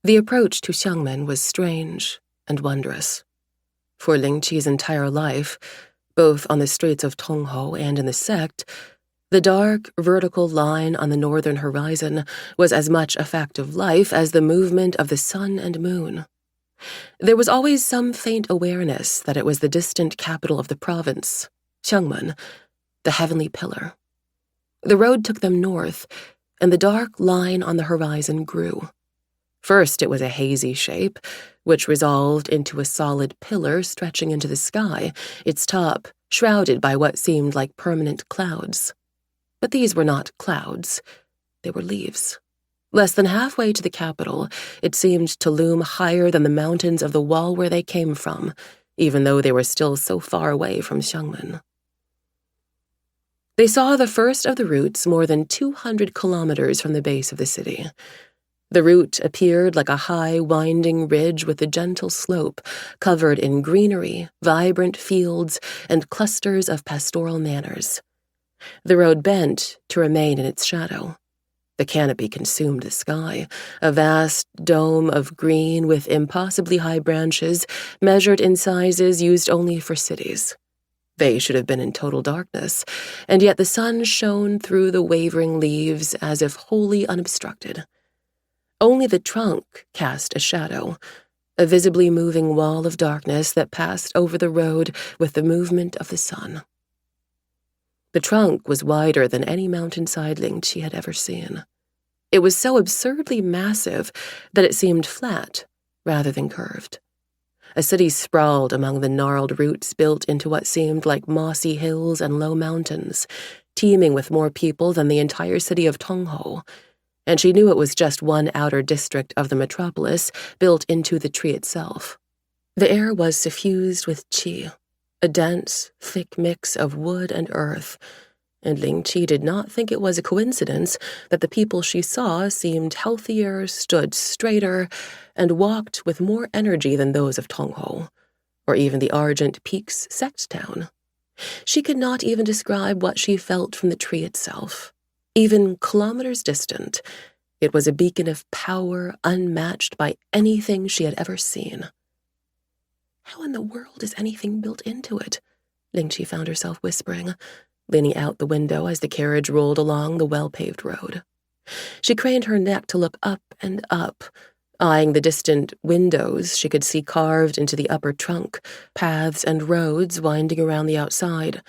The approach to Xiangmen was strange and wondrous. For Lingqi's entire life, both on the streets of Tongho and in the sect, the dark, vertical line on the northern horizon was as much a fact of life as the movement of the sun and moon. There was always some faint awareness that it was the distant capital of the province, Xiangmen, the heavenly pillar. The road took them north, and the dark line on the horizon grew. First, it was a hazy shape, which resolved into a solid pillar stretching into the sky, its top shrouded by what seemed like permanent clouds. But these were not clouds. They were leaves. Less than halfway to the capital, it seemed to loom higher than the mountains of the wall where they came from, even though they were still so far away from Xiangmen. They saw the first of the routes more than 200 kilometers from the base of the city. The route appeared like a high, winding ridge with a gentle slope, covered in greenery, vibrant fields, and clusters of pastoral manors. The road bent to remain in its shadow. The canopy consumed the sky, a vast dome of green with impossibly high branches measured in sizes used only for cities. They should have been in total darkness, and yet the sun shone through the wavering leaves as if wholly unobstructed. Only the trunk cast a shadow, a visibly moving wall of darkness that passed over the road with the movement of the sun. The trunk was wider than any mountainside Lingqi had ever seen. It was so absurdly massive that it seemed flat rather than curved. A city sprawled among the gnarled roots built into what seemed like mossy hills and low mountains, teeming with more people than the entire city of Tongho. And she knew it was just one outer district of the metropolis built into the tree itself. The air was suffused with qi, a dense, thick mix of wood and earth, and Lingqi did not think it was a coincidence that the people she saw seemed healthier, stood straighter, and walked with more energy than those of Tongho, or even the Argent Peaks sect town. She could not even describe what she felt from the tree itself. Even kilometers distant, it was a beacon of power unmatched by anything she had ever seen. How in the world is anything built into it? Lingqi found herself whispering, leaning out the window as the carriage rolled along the well-paved road. She craned her neck to look up and up, eyeing the distant windows she could see carved into the upper trunk, paths and roads winding around the outside,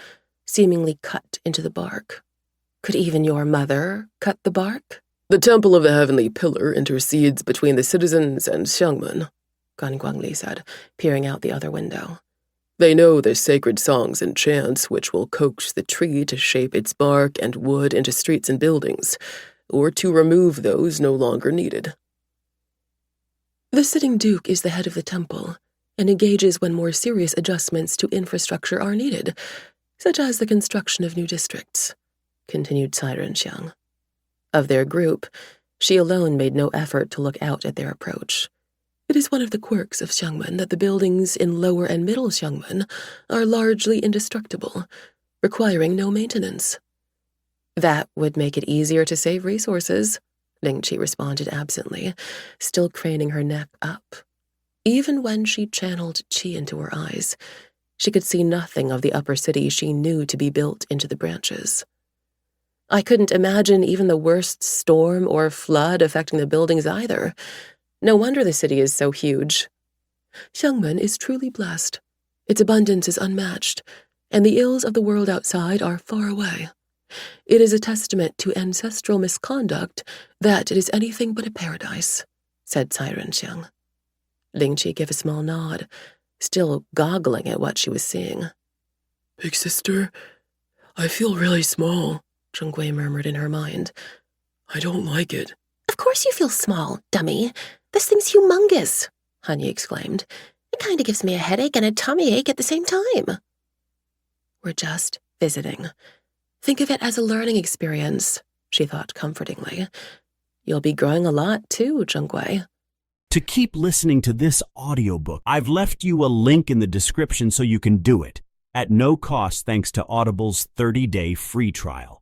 seemingly cut into the bark. Could even your mother cut the bark? The Temple of the Heavenly Pillar intercedes between the citizens and Xiangmen, Gan Guangli said, peering out the other window. They know the sacred songs and chants which will coax the tree to shape its bark and wood into streets and buildings, or to remove those no longer needed. The sitting duke is the head of the temple, and engages when more serious adjustments to infrastructure are needed, such as the construction of new districts, continued Siren Xiang. Of their group, she alone made no effort to look out at their approach. It is one of the quirks of Xiangmen that the buildings in lower and middle Xiangmen are largely indestructible, requiring no maintenance. That would make it easier to save resources, Lingqi responded absently, still craning her neck up. Even when she channeled qi into her eyes, she could see nothing of the upper city she knew to be built into the branches. I couldn't imagine even the worst storm or flood affecting the buildings either. No wonder the city is so huge. Xiangmen is truly blessed. Its abundance is unmatched, and the ills of the world outside are far away. It is a testament to ancestral misconduct that it is anything but a paradise, said Siren Xiang. Lingqi gave a small nod, still goggling at what she was seeing. Big sister, I feel really small, Zhengui murmured in her mind. I don't like it. Of course you feel small, dummy. This thing's humongous, Hanyi exclaimed. It kind of gives me a headache and a tummy ache at the same time. We're just visiting. Think of it as a learning experience, she thought comfortingly. You'll be growing a lot too, Zhengui. To keep listening to this audiobook, I've left you a link in the description so you can do it, at no cost thanks to Audible's 30-day free trial.